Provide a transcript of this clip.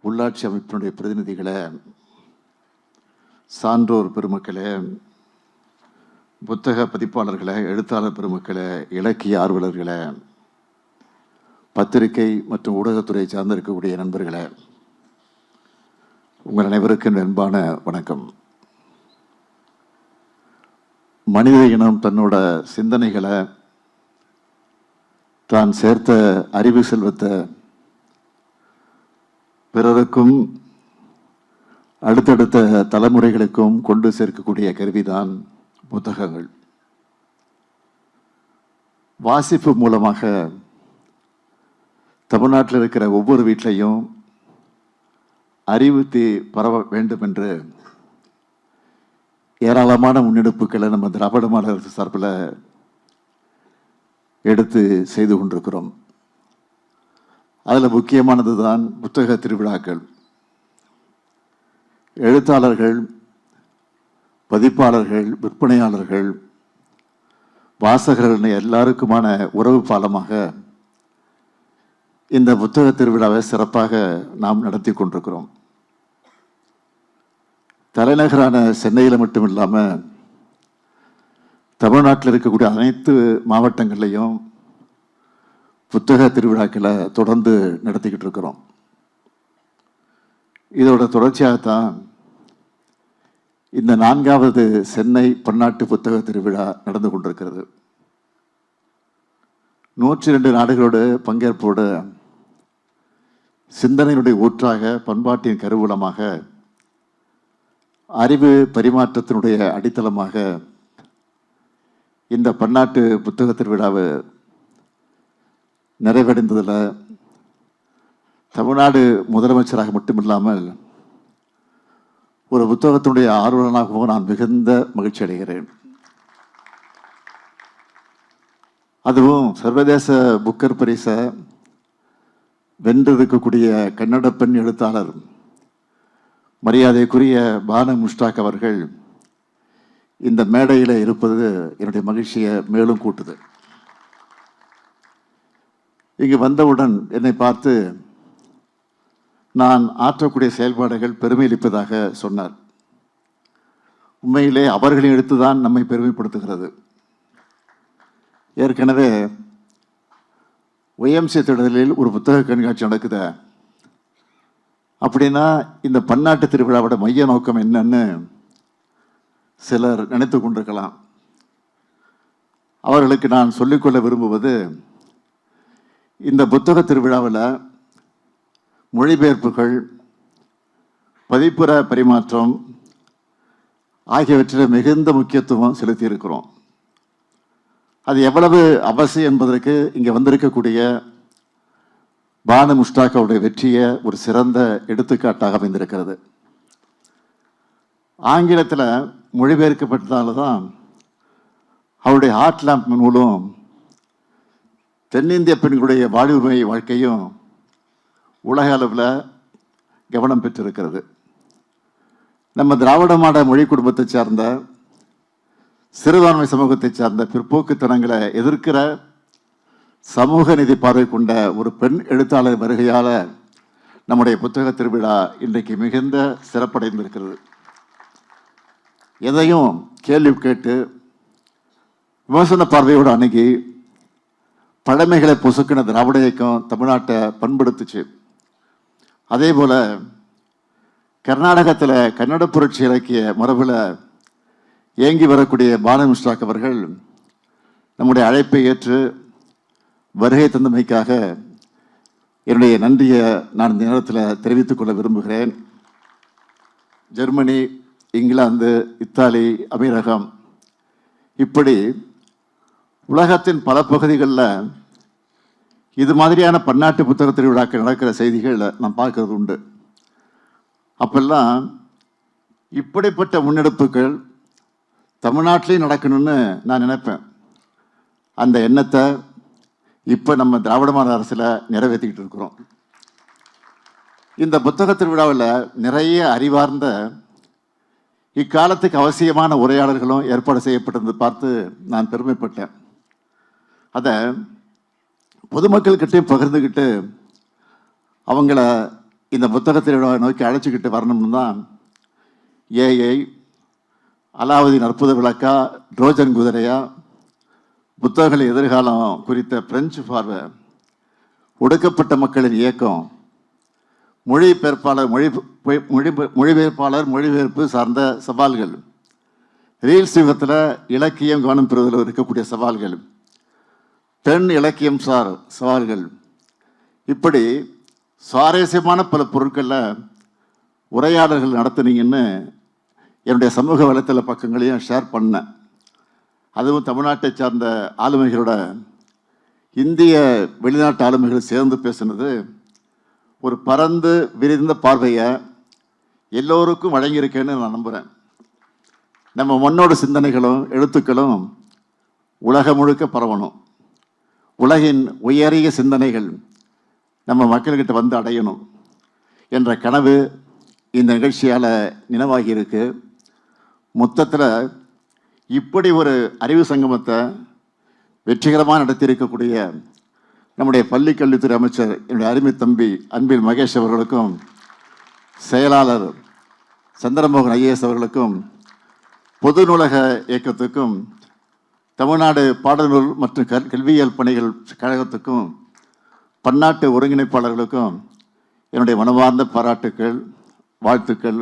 உள்ளாட்சி அமைப்பினுடைய பிரதிநிதிகளே, சான்றோர் பெருமக்களே, புத்தக பதிப்பாளர்களே, எழுத்தாளர் பெருமக்களே, இலக்கிய ஆர்வலர்களே, பத்திரிகை மற்றும் ஊடகத்துறை சார்ந்திருக்கக்கூடிய நண்பர்களே, உங்கள் அனைவருக்கும் அன்பான வணக்கம். மனித இனம் தன்னோட சிந்தனைகளை, தான் சேர்த்த அறிவு செல்வத்தை பிறருக்கும் அடுத்தடுத்த தலைமுறைகளுக்கும் கொண்டு சேர்க்கக்கூடிய கருவிதான் புத்தகங்கள். வாசிப்பு மூலமாக தமிழ்நாட்டில் இருக்கிற ஒவ்வொரு வீட்டிலையும் அறிவு தீ பரவ வேண்டும் என்று ஏராளமான முன்னெடுப்புகளை நம்ம திராவிட மாடல் அரசு சார்பில் எடுத்து செய்து கொண்டிருக்கிறோம். அதில் முக்கியமானது தான் புத்தக திருவிழாக்கள். எழுத்தாளர்கள், பதிப்பாளர்கள், விற்பனையாளர்கள், வாசகர்கள் எல்லாருக்குமான உறவு பாலமாக இந்த புத்தக திருவிழாவை சிறப்பாக நாம் நடத்தி கொண்டிருக்கிறோம். தலைநகரான சென்னையில் மட்டும் இல்லாமல் தமிழ்நாட்டில் இருக்கக்கூடிய அனைத்து மாவட்டங்கள்லையும் புத்தக திருவிழாக்களை தொடர்ந்து நடத்திக்கிட்டு இருக்கிறோம். இதோட தொடர்ச்சியாகத்தான் இந்த 4வது சென்னை பன்னாட்டு புத்தக திருவிழா நடந்து கொண்டிருக்கிறது. 102 நாடுகளோடு பங்கேற்போடு சிந்தனையினுடைய ஊற்றாக, பண்பாட்டின் கருவூலமாக, அறிவு பரிமாற்றத்தினுடைய அடித்தளமாக இந்த பன்னாட்டு புத்தக திருவிழாவை நிறைவடைந்ததில் தமிழ்நாடு முதலமைச்சராக மட்டுமில்லாமல் ஒரு புத்தகத்தினுடைய ஆர்வலனாகவும் நான் மிகுந்த மகிழ்ச்சி அடைகிறேன். அதுவும் சர்வதேச புக்கர் பரிசை வென்றிருக்கக்கூடிய கன்னட பெண் எழுத்தாளர் மரியாதைக்குரிய பானு முஷ்டாக் அவர்கள் இந்த மேடையில் இருப்பது என்னுடைய மகிழ்ச்சியை மேலும் கூட்டுது. இங்கு வந்தவுடன் என்னை பார்த்து நான் ஆற்றக்கூடிய செயல்பாடுகள் பெருமையளிப்பதாக சொன்னார். உண்மையிலே அவர்களின் எழுத்துதான் நம்மை பெருமைப்படுத்துகிறது. ஏற்கனவே ஒய்எம்சி திடலில் ஒரு புத்தக கண்காட்சி நடக்குது. அப்படின்னா இந்த பன்னாட்டு திருவிழாவோட மைய நோக்கம் என்னன்னு சிலர் நினைத்து கொண்டிருக்கலாம். அவர்களுக்கு நான் சொல்லிக்கொள்ள விரும்புவது, இந்த புத்தக திருவிழாவில் மொழிபெயர்ப்புகள், பதிப்புற பரிமாற்றம் ஆகியவற்றில் மிகுந்த முக்கியத்துவம் செலுத்தியிருக்கிறோம். அது எவ்வளவு அவசியம் என்பதற்கு இங்கே வந்திருக்கக்கூடிய பானு முஷ்டாக் அவருடைய வெற்றியை ஒரு சிறந்த எடுத்துக்காட்டாக அமைந்திருக்கிறது. ஆங்கிலத்தில் மொழிபெயர்க்கப்பட்டதால்தான் அவருடைய ஹார்ட் லேம்ப் நூலும் தென்னிந்திய பெண்களுடைய வாழ்வுரிமை வாழ்க்கையும் உலக அளவில் கவனம் பெற்றிருக்கிறது. நம்ம திராவிட மாட மொழி குடும்பத்தை சார்ந்த, சிறுபான்மை சமூகத்தை சார்ந்த பிற்போக்குத்தனங்களை எதிர்க்கிற சமூக நீதி பார்வை கொண்ட ஒரு பெண் எழுத்தாளர் வருகையால் நம்முடைய புத்தக திருவிழா இன்றைக்கு மிகுந்த சிறப்படைந்திருக்கிறது. எதையும் கேள்வி கேட்டு விமர்சன பார்வையோடு அணுகி பழமைகளை பொசுக்கின திராவிட இயக்கம் தமிழ்நாட்டை பண்படுத்துச்சு. அதே போல் கர்நாடகத்தில் கன்னட புரட்சி இலக்கிய மரபில் இயங்கி வரக்கூடிய பானு முஷ்டாக் அவர்கள் நம்முடைய அழைப்பை ஏற்று வருகை தந்தமைக்காக என்னுடைய நன்றியை நான் இந்த நேரத்தில் தெரிவித்துக் கொள்ள விரும்புகிறேன். ஜெர்மனி, இங்கிலாந்து, இத்தாலி, அமீரகம் இப்படி உலகத்தின் பல பகுதிகளில் இது மாதிரியான பன்னாட்டு புத்தக திருவிழாக்கள் நடக்கிற செய்திகள் நான் பார்க்கறது உண்டு. அப்பெல்லாம் இப்படிப்பட்ட முன்னெடுப்புகள் தமிழ்நாட்டிலையும் நடக்கணும்னு நான் நினைப்பேன். அந்த எண்ணத்தை இப்போ நம்ம திராவிட மாடல் அரசில் நிறைவேற்றிக்கிட்டு இருக்கிறோம். இந்த புத்தக திருவிழாவில் நிறைய அறிவார்ந்த இக்காலத்துக்கு அவசியமான உரையாடல்களும் ஏற்பாடு செய்யப்பட்டது பார்த்து நான் பெருமைப்பட்டேன். அதை பொதுமக்கள்கிட்டையும் பகிர்ந்துக்கிட்டு அவங்கள இந்த புத்தகத்தை நோக்கி அழைச்சிக்கிட்டு வரணும்னு தான் ஏஐ, அலாவுதீன் அற்புத விளக்கா, ட்ரோஜன் குதிரையா, புத்தகங்களின் எதிர்காலம் குறித்த பிரெஞ்சு பார்வை, ஒடுக்கப்பட்ட மக்களின் இயக்கம், மொழிபெயர்ப்பு சார்ந்த சவால்கள், ரீல்ஸ் யுகத்தில் இலக்கியம் கவனம் பெறுவதில் இருக்கக்கூடிய சவால்கள், பெண் இலக்கியம் சார் சவால்கள், இப்படி சுவாரஸ்யமான பல பொருட்களில் உரையாடல்கள் நடத்துனீங்கன்னு என்னுடைய சமூக வலைத்தள பக்கங்களையும் ஷேர் பண்ணேன். அதுவும் தமிழ்நாட்டை சார்ந்த ஆளுமைகளோட இந்திய வெளிநாட்டு ஆளுமைகள் சேர்ந்து பேசுனது ஒரு பரந்து விரிந்த பார்வையை எல்லோருக்கும் வழங்கியிருக்கேன்னு நான் நம்புகிறேன். நம்ம மண்ணோட சிந்தனைகளும் எழுத்துக்களும் உலகம் முழுக்க பரவணும். உலகின் உயரிய சிந்தனைகள் நம்ம மக்கள்கிட்ட வந்து அடையணும் என்ற கனவு இந்த நிகழ்ச்சியால் நினைவாகி இருக்கு. மொத்தத்தில் இப்படி ஒரு அறிவு சங்கமத்தை வெற்றிகரமாக நடத்தியிருக்கக்கூடிய நம்முடைய பள்ளி கல்வித்துறை அமைச்சர் என்னுடைய அருமை தம்பி அன்பில் மகேஷ் அவர்களுக்கும், செயலாளர் சந்திரமோகன் ஐஏஎஸ் அவர்களுக்கும், பொது நூலக இயக்கத்துக்கும், தமிழ்நாடு பாடநூல் மற்றும் கல்வியியல் பணிகள் கழகத்துக்கும், பன்னாட்டு ஒருங்கிணைப்பாளர்களுக்கும் என்னுடைய மனமார்ந்த பாராட்டுக்கள், வாழ்த்துக்கள்.